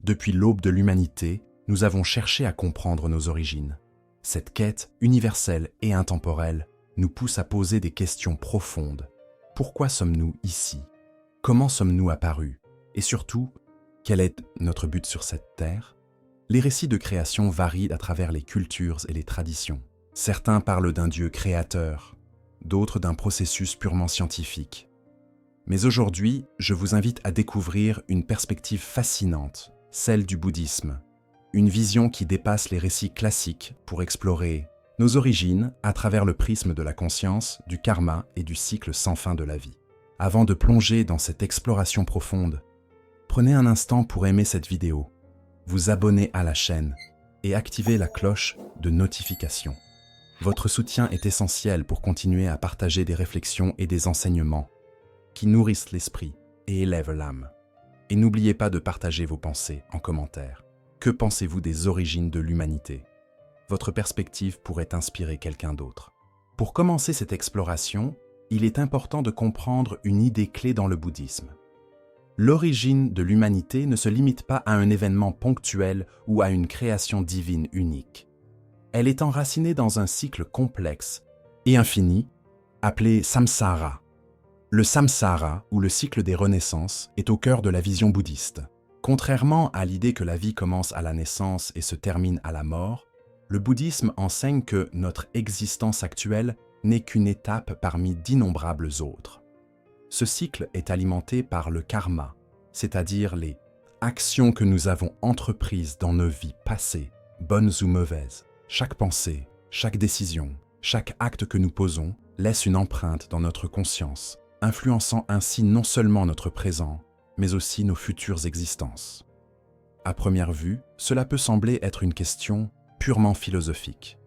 Depuis l'aube de l'humanité, nous avons cherché à comprendre nos origines. Cette quête, universelle et intemporelle, nous pousse à poser des questions profondes. Pourquoi sommes-nous ici? Comment sommes-nous apparus? Et surtout, quel est notre but sur cette terre? Les récits de création varient à travers les cultures et les traditions. Certains parlent d'un Dieu créateur, d'autres d'un processus purement scientifique. Mais aujourd'hui, je vous invite à découvrir une perspective fascinante, celle du bouddhisme. Une vision qui dépasse les récits classiques pour explorer nos origines à travers le prisme de la conscience, du karma et du cycle sans fin de la vie. Avant de plonger dans cette exploration profonde, prenez un instant pour aimer cette vidéo, vous abonner à la chaîne et activer la cloche de notification. Votre soutien est essentiel pour continuer à partager des réflexions et des enseignements qui nourrissent l'esprit et élèvent l'âme. Et n'oubliez pas de partager vos pensées en commentaire. Que pensez-vous des origines de l'humanité? Votre perspective pourrait inspirer quelqu'un d'autre. Pour commencer cette exploration, il est important de comprendre une idée clé dans le bouddhisme. L'origine de l'humanité ne se limite pas à un événement ponctuel ou à une création divine unique. Elle est enracinée dans un cycle complexe et infini, appelé samsara. Le samsara, ou le cycle des renaissances, est au cœur de la vision bouddhiste. Contrairement à l'idée que la vie commence à la naissance et se termine à la mort, le bouddhisme enseigne que notre existence actuelle n'est qu'une étape parmi d'innombrables autres. Ce cycle est alimenté par le karma, c'est-à-dire les actions que nous avons entreprises dans nos vies passées, bonnes ou mauvaises. Chaque pensée, chaque décision, chaque acte que nous posons laisse une empreinte dans notre conscience, influençant ainsi non seulement notre présent, mais aussi nos futures existences. À première vue, cela peut sembler être une question purement philosophique.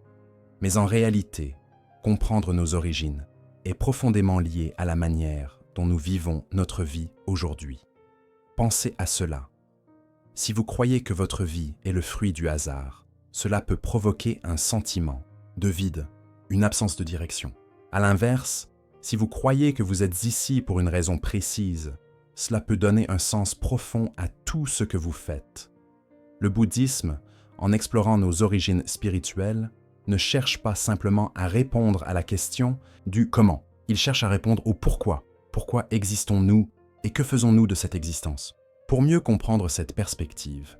Mais en réalité, comprendre nos origines est profondément lié à la manière dont nous vivons notre vie aujourd'hui. Pensez à cela. Si vous croyez que votre vie est le fruit du hasard, cela peut provoquer un sentiment de vide, une absence de direction. À l'inverse, si vous croyez que vous êtes ici pour une raison précise, cela peut donner un sens profond à tout ce que vous faites. Le bouddhisme, en explorant nos origines spirituelles, ne cherche pas simplement à répondre à la question du comment. Il cherche à répondre au pourquoi. Pourquoi existons-nous et que faisons-nous de cette existence? Pour mieux comprendre cette perspective,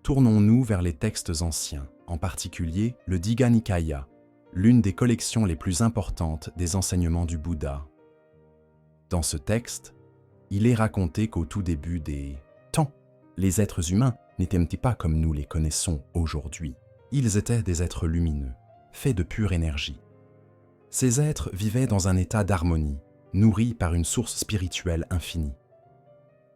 tournons-nous vers les textes anciens, en particulier le Digha Nikaya, l'une des collections les plus importantes des enseignements du Bouddha. Dans ce texte, il est raconté qu'au tout début des temps, les êtres humains n'étaient pas comme nous les connaissons aujourd'hui. Ils étaient des êtres lumineux, faits de pure énergie. Ces êtres vivaient dans un état d'harmonie, nourris par une source spirituelle infinie.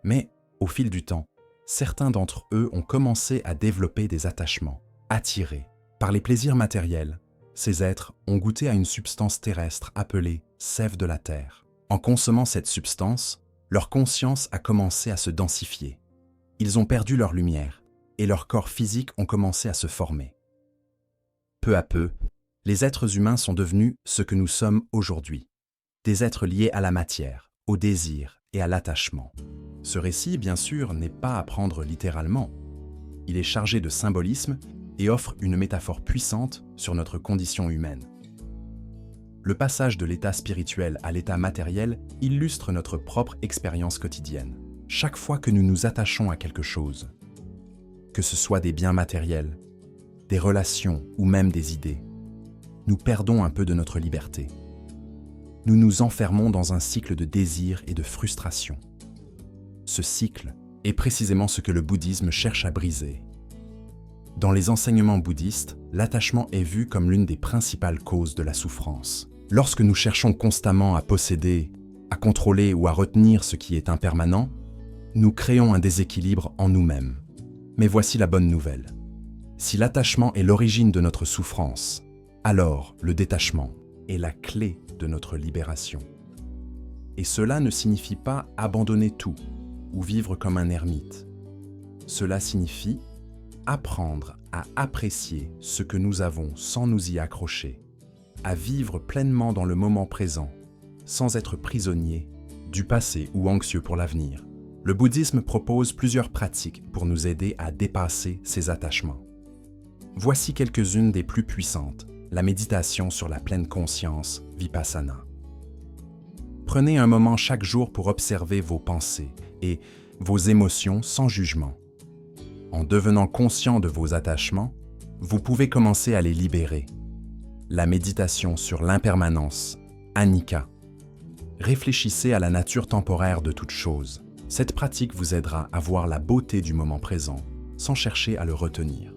Mais, au fil du temps, certains d'entre eux ont commencé à développer des attachements. Attirés par les plaisirs matériels, ces êtres ont goûté à une substance terrestre appelée sève de la terre. En consommant cette substance, leur conscience a commencé à se densifier. Ils ont perdu leur lumière et leurs corps physiques ont commencé à se former. Peu à peu, les êtres humains sont devenus ce que nous sommes aujourd'hui, des êtres liés à la matière, au désir et à l'attachement. Ce récit, bien sûr, n'est pas à prendre littéralement. Il est chargé de symbolisme et offre une métaphore puissante sur notre condition humaine. Le passage de l'état spirituel à l'état matériel illustre notre propre expérience quotidienne. Chaque fois que nous nous attachons à quelque chose, que ce soit des biens matériels, des relations ou même des idées, nous perdons un peu de notre liberté. Nous nous enfermons dans un cycle de désir et de frustration. Ce cycle est précisément ce que le bouddhisme cherche à briser. Dans les enseignements bouddhistes, l'attachement est vu comme l'une des principales causes de la souffrance. Lorsque nous cherchons constamment à posséder, à contrôler ou à retenir ce qui est impermanent, nous créons un déséquilibre en nous-mêmes. Mais voici la bonne nouvelle. Si l'attachement est l'origine de notre souffrance, alors le détachement est la clé de notre libération. Et cela ne signifie pas abandonner tout ou vivre comme un ermite. Cela signifie apprendre à apprécier ce que nous avons sans nous y accrocher, à vivre pleinement dans le moment présent, sans être prisonnier du passé ou anxieux pour l'avenir. Le bouddhisme propose plusieurs pratiques pour nous aider à dépasser ces attachements. Voici quelques-unes des plus puissantes. La méditation sur la pleine conscience, Vipassana. Prenez un moment chaque jour pour observer vos pensées et vos émotions sans jugement. En devenant conscient de vos attachements, vous pouvez commencer à les libérer. La méditation sur l'impermanence, Anicca. Réfléchissez à la nature temporaire de toute chose. Cette pratique vous aidera à voir la beauté du moment présent sans chercher à le retenir.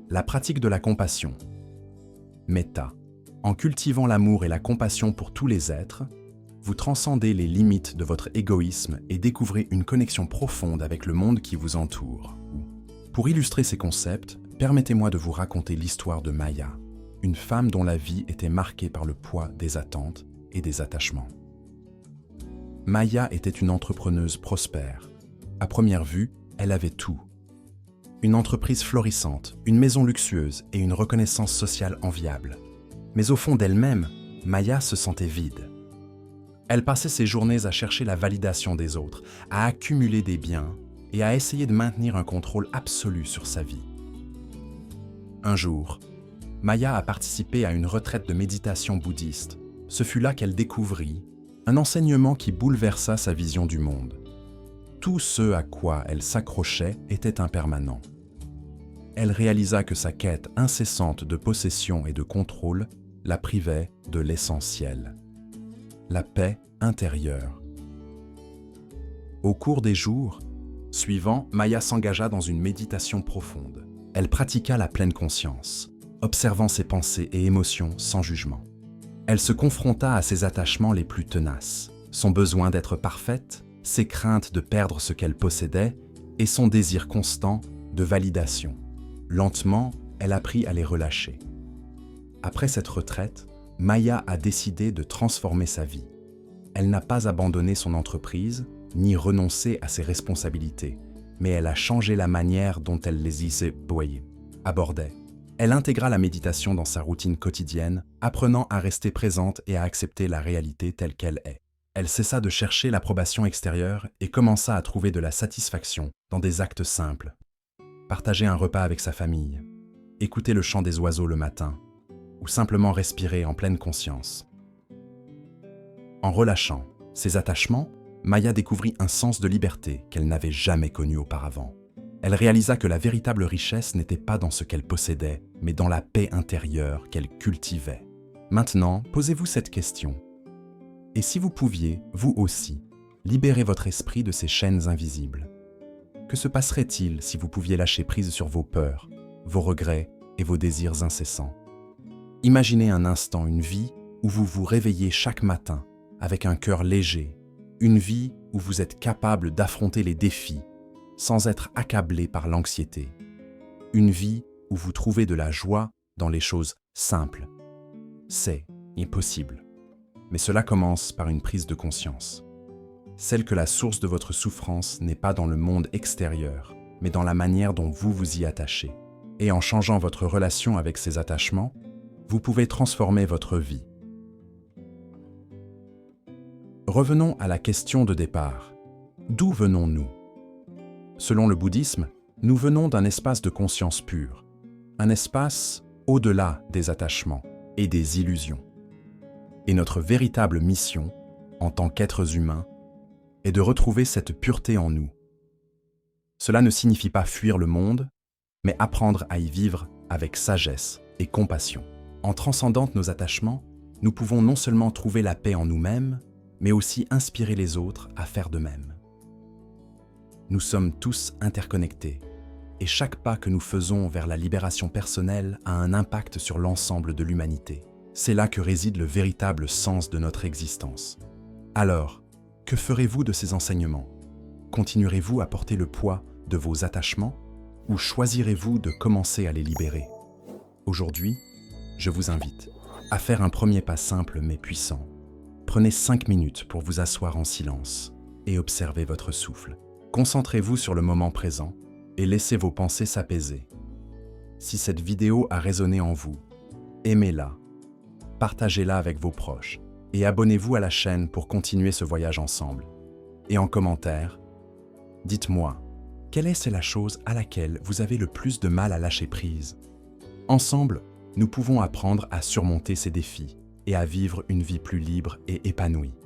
La pratique de la compassion, Metta. En cultivant l'amour et la compassion pour tous les êtres, vous transcendez les limites de votre égoïsme et découvrez une connexion profonde avec le monde qui vous entoure. Pour illustrer ces concepts, permettez-moi de vous raconter l'histoire de Maya, une femme dont la vie était marquée par le poids des attentes et des attachements. Maya était une entrepreneuse prospère. À première vue, elle avait tout. Une entreprise florissante, une maison luxueuse et une reconnaissance sociale enviable. Mais au fond d'elle-même, Maya se sentait vide. Elle passait ses journées à chercher la validation des autres, à accumuler des biens et à essayer de maintenir un contrôle absolu sur sa vie. Un jour, Maya a participé à une retraite de méditation bouddhiste. Ce fut là qu'elle découvrit un enseignement qui bouleversa sa vision du monde. Tout ce à quoi elle s'accrochait était impermanent. Elle réalisa que sa quête incessante de possession et de contrôle la privait de l'essentiel, la paix intérieure. Au cours des jours suivants, Maya s'engagea dans une méditation profonde. Elle pratiqua la pleine conscience, observant ses pensées et émotions sans jugement. Elle se confronta à ses attachements les plus tenaces, son besoin d'être parfaite, ses craintes de perdre ce qu'elle possédait et son désir constant de validation. Lentement, elle apprit à les relâcher. Après cette retraite, Maya a décidé de transformer sa vie. Elle n'a pas abandonné son entreprise, ni renoncé à ses responsabilités, mais elle a changé la manière dont elle les y abordait. Elle intégra la méditation dans sa routine quotidienne, apprenant à rester présente et à accepter la réalité telle qu'elle est. Elle cessa de chercher l'approbation extérieure et commença à trouver de la satisfaction dans des actes simples. Partager un repas avec sa famille, écouter le chant des oiseaux le matin, ou simplement respirer en pleine conscience. En relâchant ses attachements, Maya découvrit un sens de liberté qu'elle n'avait jamais connu auparavant. Elle réalisa que la véritable richesse n'était pas dans ce qu'elle possédait, mais dans la paix intérieure qu'elle cultivait. Maintenant, posez-vous cette question. Et si vous pouviez, vous aussi, libérer votre esprit de ces chaînes invisibles? Que se passerait-il si vous pouviez lâcher prise sur vos peurs, vos regrets et vos désirs incessants? Imaginez un instant une vie où vous vous réveillez chaque matin avec un cœur léger, une vie où vous êtes capable d'affronter les défis sans être accablé par l'anxiété, une vie où vous trouvez de la joie dans les choses simples. C'est impossible, mais cela commence par une prise de conscience. Celle que la source de votre souffrance n'est pas dans le monde extérieur, mais dans la manière dont vous vous y attachez. Et en changeant votre relation avec ces attachements, vous pouvez transformer votre vie. Revenons à la question de départ. D'où venons-nous? Selon le bouddhisme, nous venons d'un espace de conscience pure, un espace au-delà des attachements et des illusions. Et notre véritable mission, en tant qu'êtres humains, est de retrouver cette pureté en nous. Cela ne signifie pas fuir le monde, mais apprendre à y vivre avec sagesse et compassion. En transcendant nos attachements, nous pouvons non seulement trouver la paix en nous-mêmes, mais aussi inspirer les autres à faire de même. Nous sommes tous interconnectés, et chaque pas que nous faisons vers la libération personnelle a un impact sur l'ensemble de l'humanité. C'est là que réside le véritable sens de notre existence. Alors, que ferez-vous de ces enseignements? Continuerez-vous à porter le poids de vos attachements ou choisirez-vous de commencer à les libérer? Aujourd'hui, je vous invite à faire un premier pas simple mais puissant. Prenez 5 minutes pour vous asseoir en silence et observer votre souffle. Concentrez-vous sur le moment présent et laissez vos pensées s'apaiser. Si cette vidéo a résonné en vous, aimez-la, partagez-la avec vos proches et abonnez-vous à la chaîne pour continuer ce voyage ensemble. Et en commentaire, dites-moi, quelle est la chose à laquelle vous avez le plus de mal à lâcher prise? Ensemble, nous pouvons apprendre à surmonter ces défis et à vivre une vie plus libre et épanouie.